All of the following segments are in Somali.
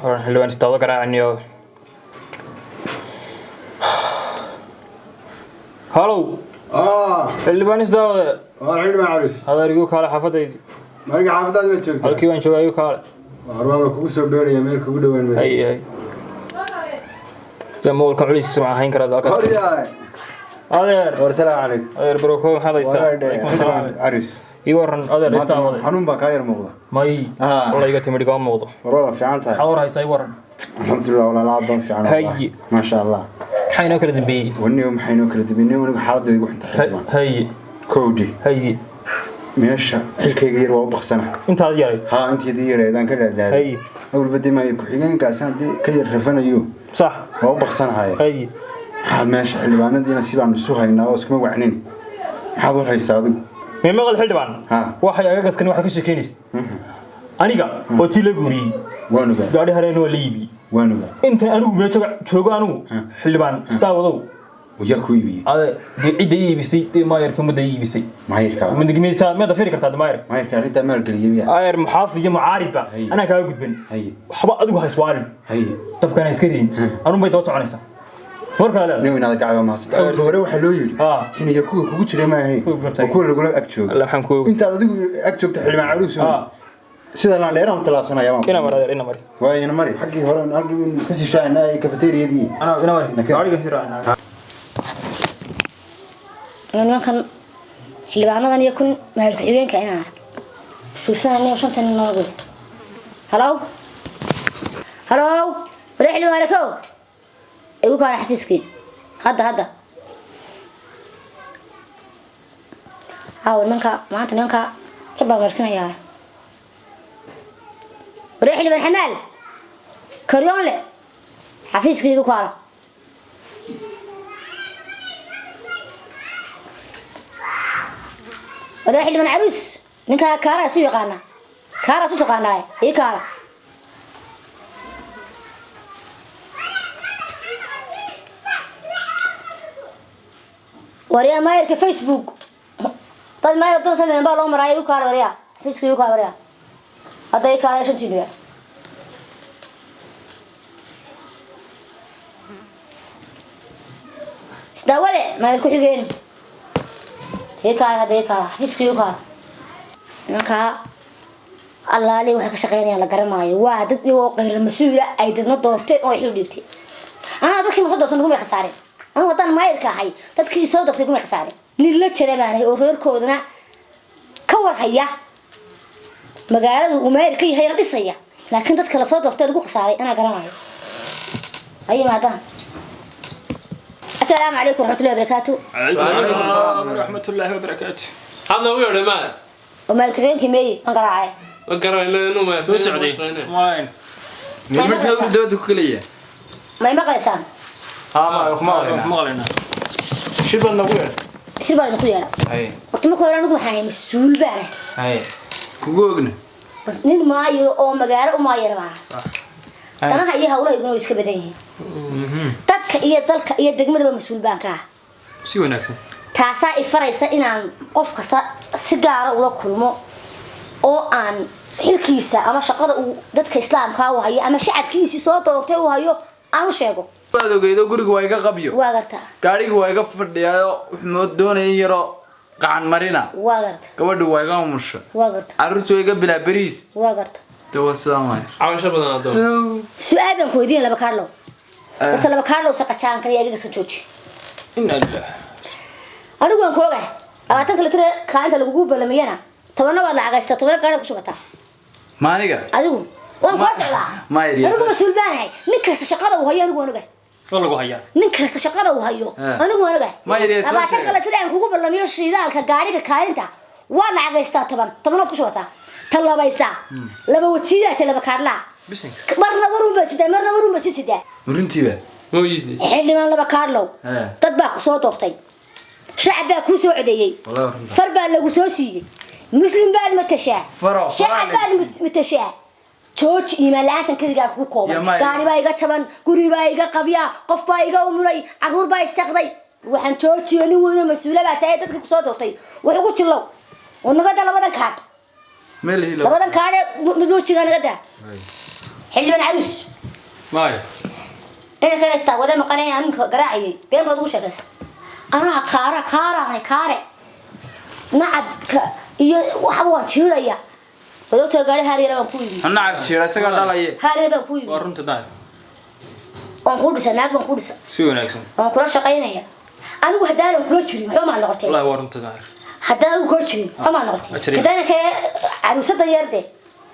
حلوين استوى قراعني هلو اللي بان استوى عيد ما عرس هذا يقولك على حفظي ما رجع حافظ هذا بتشوف halkii waan joogay ayuu kaale arwaa kugu soo dhooraya meel kugu dhawaan meel ay jamool ka culis ma ahayn kara dalka horiyaay adeer salaam alaykum adeer baroko maxaad haysaa عرس ii waran adeer istaawaday xanuun baa ka yar muuqda may wala iga timid go'an muuqdo wala fiican tahay xawar haysaa ii waran alxamdulillah wala la doon fiican hay ma sha Allah maxayna kala dambeeyay waxayna kala dambeeyay anigu xaaladdu igu xuntahay hay koodi hay meesha xilkayga yar waa u baqsana intaad yaray intii yareedaan ka leedahay hay awal badimay ku xigeenkaas hadii ka yar rafanayo صح waa u baqsanahay hay meesha xilbaanadiina si baan soo haynaa oo iskuma wacnin maxaad war haysaa adigu meemal xildhibaan waxay aga gaskan waxa ka sheekeynaysid aniga oo tii la guuriyay waanuga gaadhi hareen waa liibi waanuga inta anigu meesha joogo anigu xildhibaan istaawadow ويا كويبي هذا عيدي بيسي ما يركم مدة يبيسي ما يركب من دقيقة ما تفرق كرت ما يرك ما يركب أنت ما يركب يبيع أير محافظ يا معارضة أنا كأوجد بن حبا أدوه هاي سؤال طب كان يسكتين أنا ما يتوسع عنيسا ورك هذا نوين هذا قاعد ما صدق هو حلو يجي هنا يكون كوكو ما هي وكل يقول أكتشوك الله يحمكوا أنت هذا أكتشوك تحل مع عروس سيدا لا ليرهم طلاب سنة يا ماما هنا مرة هنا مرة وين مرة حقي هلا نلقي من كسي شاي ناي كافيتيريا دي أنا هنا مرة قاعد كسي راينا أنا كان حلبانا ذا يكون مهلكين كأنا شو سنة وشن تاني نقول هلو هلو رحلة مالكو يقولك على حفيزكي هذا منك ما أنت منك شباب مركنا يا رحلة بالحمال كريون له حفيزكي يقولك على هذا حلو من عروس نكا كارا سو يقانا كارا سو تقانا هي كارا وريا ما يرك فيسبوك طيب ما يرد توصل من بالهم رايو كارا وريا فيسبوك يو كارا وريا هذا هي كارا شنو تبيه استوى ما يركو حقين هيك حفيزك يوكا نكا الله لي waxa ka shaqeynaya la garanayo waa dad iyo qeyr mas'uul ay dadna doorteen oo xil dhibtay ana dadkii ma soo doorsan kuma xasaareen ana wadan maayirka ahay dadkii soo doortay kuma xasaareen nila jareebaanay oo reerkoodana ka war haya magaalada uu maayirka yahay dhisaya laakiin dadka la soo doortay ugu xasaaray ana garanayo ay maadaan السلام عليكم ورحمة الله وبركاته. وعليكم السلام ورحمة الله وبركاته. هذا هو يا جماعة. وما يكفين كمية انقرعه. انقرعنا إنه ما في سعودي. وين؟ مرت هذا بدو كلية. ما يمقلسان. ما علينا. شو بدنا نقول؟ شو بدنا نقول أنا؟ أي. وقت ما كنا نقول حني مسؤول بقى. أي. كوجنا. بس نين ما يرو أو مجال أو ما يرمى. صح. أنا هاي هؤلاء يقولوا يسكبدين. dadka iyo dalka iyo degmada mas'uul baan ka si wanaagsan taasa ay faraysa inaan qof kasta si gaar ah ula kulmo oo aan xilkiisa ama shaqada uu dadka islaamka u hayo ama shacabkiisa soo doortay uu hayo aan sheego baadogeydo guriga waa iga qabyo waa garta gaariga waa iga fadhiyayo wuxuu doonayay yaro qacan marina waa garta gabadhu waa iga umusha waa garta carruurtu way iga bilaa bariis waa garta tawassamay عايشة بدنا دور. su'aal baan ku weydiin laba kaarlo dadka laba kaarlo saqacaan kaliya iga soo jooji inna lillaah anigu waan kooga abaatan kale tire kaanta lagu balamiyana tobanna waa lacagaysta tobanna gaar ku shubata maaniga adigu waan ku socdaa anigu mas'uul baan ahay nin kasta shaqada uu hayo anigu waan ogahay والله وهيا nin kasta shaqada uu hayo anigu waan ogahay abaatan kale tire aan kugu balamiyo shidaalka gaariga kaalinta waa lacagaysta tobanna ku shubata talabaysa laba wajiyada laba kaarla marna warun ba sida murintiba موجودة. xildhibaan laba kaarlo dad baa ku soo doortay shacab baa ku soo codeeyay far baa lagu soo siiyay muslim baa matashaa shacab baa matashaa jooji iimaalaantan kaliya ku kooban gaari baa iga jaban guri baa iga qabya qof baa iga umulay caruur baa istaqday waxaan joojiyay nin weyn mas'uul baa tahay dadka ku soo doortay wuxuu ku jilow oo naga labadan kaad ملهي labadan kaade mid wajiga naga daa حلو العروس ماي انا كان استعوذ مقنعي انك قراعي بين بدو شكس انا كاره نعب وحبوا جيريا ودوتو غاري هاري لبان كويبي انا جيرا سغا دلاي هاري لبان كويبي warunta daay waan ku dhisanaag waan ku dhisa si wanaagsan waan kula shaqaynaya anigu hadaan kula jirin wuxuu ma noqotay wallahi warunta daay hadaan kula jirin wuxuu ma noqotay hadaan ka arusada yarde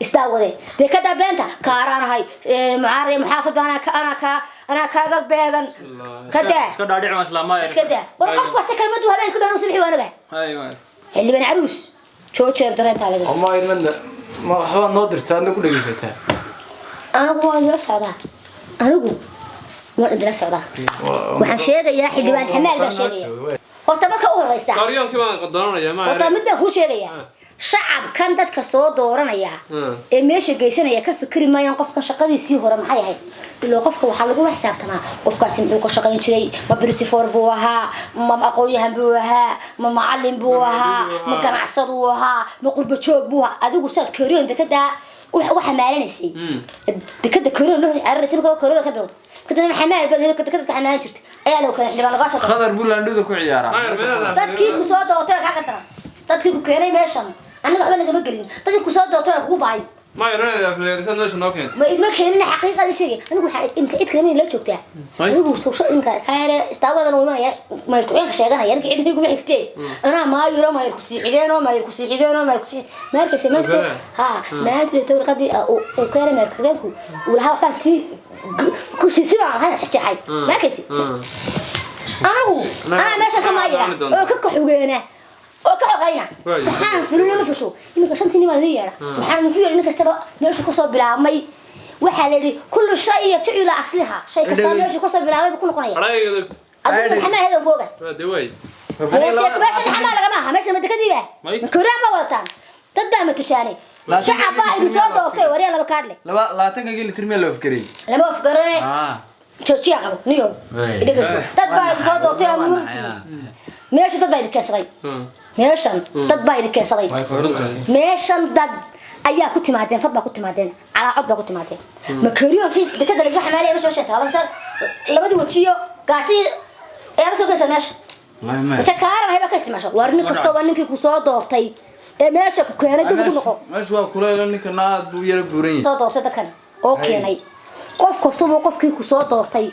استعوذ ده كذا بنتا كاران هاي معاري محافظ أنا كذا بيعن كذا iska dhaadhic ma islaama كذا والله بس كلمته هبين كنا نصبح وانا جاي aywa اللي بين عروس شو شيء بدرين تعالى أما إننا ما هو نادر تاني كل جيتها أنا أقول يا سعداء أنا أقول ما أدري سعداء وحشيرة يا حي اللي بين حمال بشرية وطبعا كأول رئيسة قريان كمان قدرنا يا ما وطبعا مدة هو شيرة شعب كان دتك soo dooranaya ee meesha geysanaya ka fikri maayaan qofka shaqadiisii hore maxay ahayd ilo qofka waxa lagu xisaabtamaa qofkaas inuu ka shaqayn jiray ma principal buu ahaa ma aqoonyahan buu ahaa ma macallin buu ahaa ma ganacsado buu ahaa ma qurba joog buu ahaa adigu saad kariin dekada waxa maalinaysi dekada kariin loo caraysay markaa kariin ka bilowdo kadib xamaal bad dekada ka xamaan jirtay ayaa loo kala xilibaan laga soo khadar bulandooda ku ciyaara dadkii ku soo doortay ka qadara dadkii ku keenay meeshan أنا قبل ما قلنا بدي كساد دوتها هو باي ما يرى في الرسالة ليش نوكنت ما إذا ما كان حقيقة لشيء أنا أقول إمكان إتكلمين لا شوكتها أنا أقول سوشيال إمكان كاره استعوذ أنا وما ما يكون شيء أنا يعني كده يقول حكتي أنا ما يرى ما يكسي حجانه ما يكسي حجانه ما يكسي ما يكسي ما يكسي ها ما أدري تقول قدي وكاره ما يكسي ولا هو كان سي كل شيء سبعة هذا تحت حي ما يكسي أنا أقول أنا ماشى كما يرى كك حجانه وكحقينا waxaan fulina ma fasho imika shantii ma leeyahay waxaan ku yeelin kastaba meesha ku soo bilaabmay waxa la yiri kullu shay yaj'al asliha shay kasta meesha ku soo bilaabmay ku noqonaya adigu xamaa hada fooga دواي meesha xamaa laga maaha meesha madakadiiba ma koraan ma wadataan dad baa ma tashaanay shacab baa inuu soo doortay wariya laba kaadle laba 20 geel tirmee loo fikray lama fikray joojiya qabo niyo idagayso dad baa soo doortay meesha dad baa idinkasaday meeshan dad baa idinkasaday meeshan dad ayaa ku timaadeen fad baa ku timaadeen calaaqad baa ku timaadeen ma kariyonkii dekada laga xamaaliya meesha meesha taalo misal labadii wajiyo gaati ee soo gasay meesha isa kaaran hayba ka isticmaasho warni kasto waa ninkii ku soo doortay ee meesha ku keenay dib ugu noqo meesha waa kuleel ninka naad buu yara buuran soo doortay dadkan oo keenay qof kasto qofkii ku soo doortay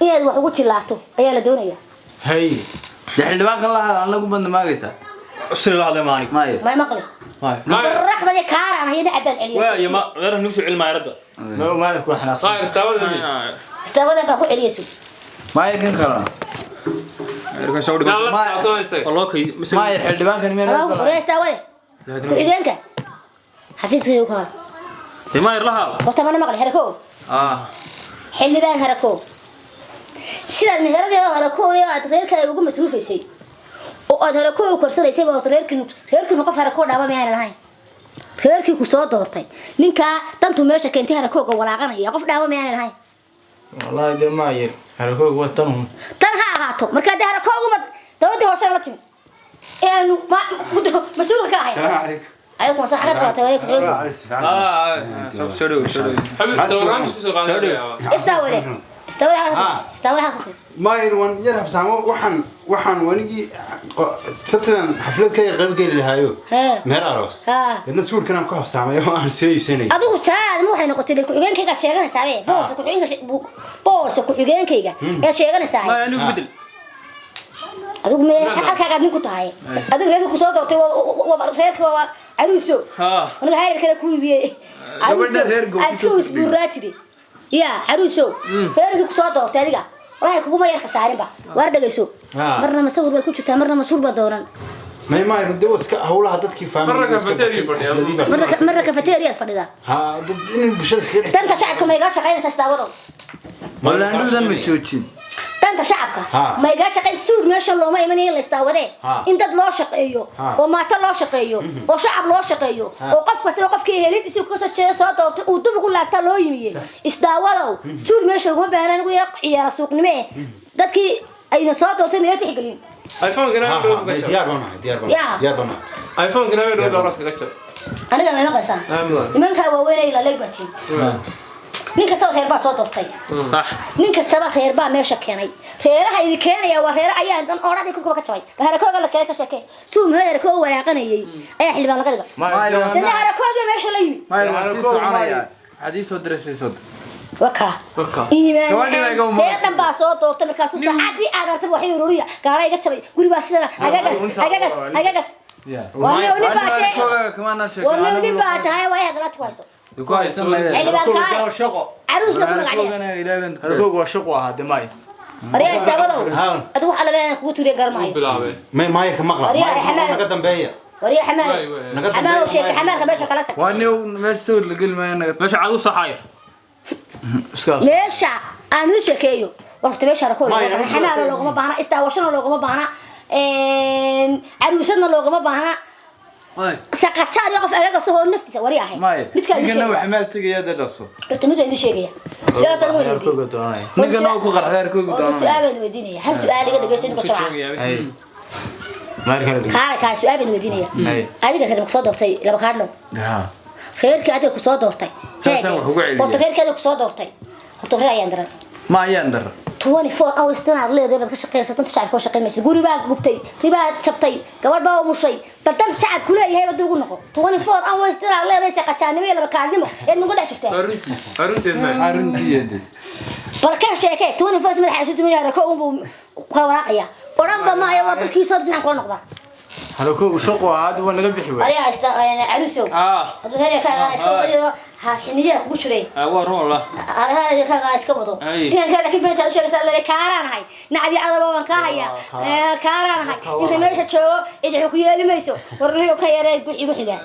inaad wax ugu jilaato ayaa la doonayaa هاي xildhibaan kan lahaa anagu band maagaysa usri la hadlay maanik maayo ما مقلي ما الرخبة دي كاران هي دعبان عليا waa ma غير nafsu cilma yarada ما يكون إحنا طيب استعوذ مني استوى بقى على يسوع maayo kan kala erga soo dhigo لا لا تعطوني سك والله kay maayo xildhibaan kan meel اه وده استوى كحجانك حفيز يوكا ma yar laha وقت ما انا مقلي هركو حل بان هركو سيدا المهرجة هركو يا غيرك يبقوا مصروفيسي oo aad hore ku korsanaysa oo reerkii qof hore ku dhaaba meeyaan lahayn reerkii ku soo doortay ninka dantu meesha keentay hore kooga walaaqanaya qof dhaaba meeyaan lahayn والله ده ما ير هركوك وطنهم tan ha ahaato marka de hore koogu ma dawladda hoose la timi ee ma mas'uul ka ahay السلام عليكم ayuu ma saxda ku tahay soo dhigo حبيبي سوي رامش بس غالي استوى ما يروان يرهب سامو وحن ونجي ستنا حفلات كي قبل قال لهايو مهر عروس الناس يقول كلام كهف سامو أنا سوي سنة adigu taa muu waxay noqotay ku-xigeen kayga sheeganaysaa boos ku-xigeen kayga ee sheeganaysaa ma anigu bedel adigu me halkaaga nin ku tahay adigu reerka ku soo doortay reerka waa aruuso aniga hayr kale ku iibiyay aruuso isbuuraatide يا عروسو هيرك كسو دوقتay adiga waxa kugu ma yarka saarinba war dhageyso marna masawir way ku jirtaa marna masuul ba dooran ما يرد وسك هؤلاء هذا فاهم مرة كافيتيريا فديدا ها ضد إن البشرة كده تنت شعبك ما يقاش شقين ساستاودو ولا ندوزن متشوجين تنت شعبك ما يقاش شقين سود ما شاء الله ما يمني إلا يستاودي إنت لو شقيو وما تلو شقيو وشعب لو شقيو وقف بس وقف كي هلين يسوي كوسة شيء صوت ودب يقول لا تلو يمي استاودو سود ما شاء الله بيانا نقول يا سوق نمي دتكي أي صوت وتمي تحقلين ايفون كنا ديار بنا ايفون كنا نروح راسك كتر أنا ما قصان من كا وين إلى لقبتي ninka soo reer baa soo doortay صح ninka saba reer baa meesha keenay reeraha idin keenaya waa reer ayaan dan oradii ku ka jabay harakooga la keenay ka sheekay suu meher koo waraaqanayay ayaa xilbaan laga dhigo sida harakooga meesha la yimi ما يصير عنايا حديث ودرس يصد وكا iimaan heedan baa soo doortay markaasuu saacadii aad artay waxay ururiya gaaray iga jabay guri baa sidana agagas wani baatay كمان شيء wani baatay way haglaad ku hayso كويس xilbaan shaqo عروس نفر عليه انا 11 harkooga waa shaqo ahaa demay ariya istaabado adu waxa la been ku tiriye garmaayo bilaabay ما يرك مقلع ما نقد دنبيه wariya xamaal xamaal oo sheekay xamaalka meesha kala tag واني مشتور لقل ما انا meesha cadu saxaayir meesha aan u sheekeeyo waqti meesha rakoo xamaal looguma baahna istaawashana looguma baahna caruusadna looguma baahna saqajaad qof agaga soo naftiisa wari ahay mid kale inuu xamaal tagay dadso mid idin sheegaya sida tan weyn harkooga doonay ninka oo ku qarxay harkooga doonay su'aal weydiinaya hal su'aal iga dhageysan ku jawaa ay maarkale ka su'aal weydiinaya adiga kan ku soo doortay laba kaadlo reerka adiga ku soo doortay horta reerka adiga ku soo doortay horta reer ayaan daran ما يندر 24 hours tanaad leedahay bad ka shaqeeysan inta shacabka shaqeynaysa guriga gubtay ribaa jabtay gabadha oo mushay badan shacab ku leeyahay bad ugu noqo 24 hours tanaad leedahay saqajaanimo laba kaadnimo ee nagu dhac jirtay aruntii barka sheekay 24 madax xasuustu ma yahay ko uu ka waraaqaya oranba ma ay wadkiisa dhinac kala noqda harkooga shaqo ahaa waa naga bixi way ariya ista ayna aluso hadu heerka ka iska wado haafiniya ku jiray waa rola هذا كان اسكبدو كان كذا كيف بنت اشياء سالة كاران هاي نعبي عذاب وان كاهيا كاران هاي انت ماشي تشو اجي ku yeeli mayso warniyo ka yaray igu xiga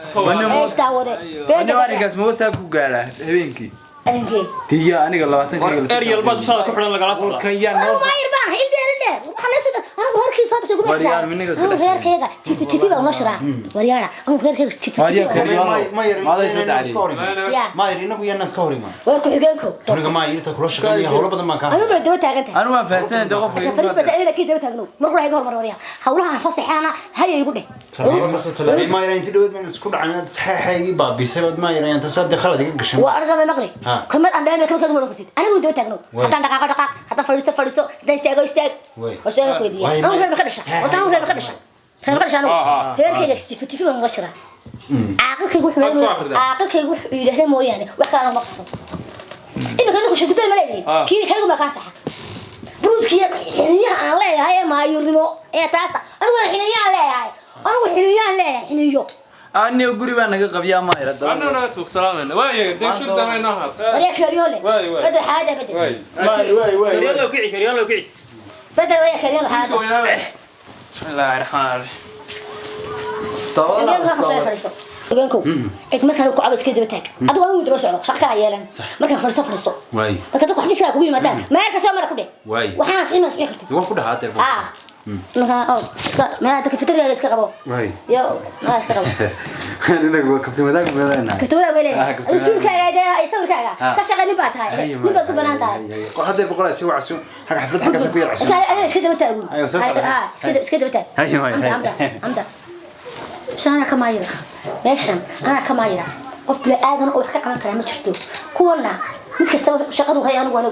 ee istaawade انا واريكاس ما وساب ku gaala habeenkii aniga tiya aniga 20 eryal bad usada ku xiran lagala soo kan yaa أنا ما يربان هيل دير waxa la soo anigu heerkii soo tagay Wariyaan miniga soo anigu heerkayga tifi baa una shiraa wariyana anigu heerkayga tifi ما يري إنه ويا الناس كوري ما warku xigeenko أنا ما يري تكروش كان يهولا بدل ما كان anigu baa daba taagantay انا ما فهمت ده قف farid baa ila kii daba taagno markuu hayga hormar wariya hawlaha soo saxaana hay igu dheh ما يري أنت دوت من سكول عنا صحيح يبى بسبب ما يري أنت صدق خلاص يقشم وأرجع مقلي كمان أنا دائما كم مرة قلت أنا كنت بتاعنا حتى دقائق حتى فريسة ده يستاج وأستاج كويدي أنا غير مكرشة وتأنا غير مكرشة كان مكرشة أنا غير كذا تفتي من مباشرة عاقل كيقول حمل عاقل كيقول يلهي مو يعني وكان مقصود إنه كانوا كشوف كده ملاذي كي كانوا مكان صح برود كي حنية على هاي ما يرمو إيه تاسع أنا حنية على هاي أنا حنية على حنية أنا أقولي بأنا قبيا ما يرد أنا ناسك سلامنا واي دين شو دميناها وريك كريولة بدل حاجة بدل كريان لو كعي بدل ويا كريولة حاجة بسم الله الرحمن الرحيم كريولة ما خسر فريسة كريولكم ما كانوا كعبس كده بتاعك أدو أنا ودرس على شقة عيالنا ما كان فريسة فريسة واي ما كان تقول حبيسها كوبي مدان ما يركز مرة كده واي وحنا سيما سيكرت يوقف ده هاتر مثلا ما هذا كيف ترجع يسكت قبوا واي يا ما يسكت قبوا أنا نقول كنت مداك بدنا كنت ولا بيلين يسوي كذا يسوي كذا كشغل نبات هاي نبات كبنات هاي هذا بقول يسوي عسون حق حفلة حق سكوير عسون أنا كده بتاعي أيوة صح كده بتاعي أيوة عمدا شان أنا كمايرة ماشان أنا كمايرة قف بلا آدم أو حكي عن كلام شفتو كونا مثل كستوى شقده هاي أنا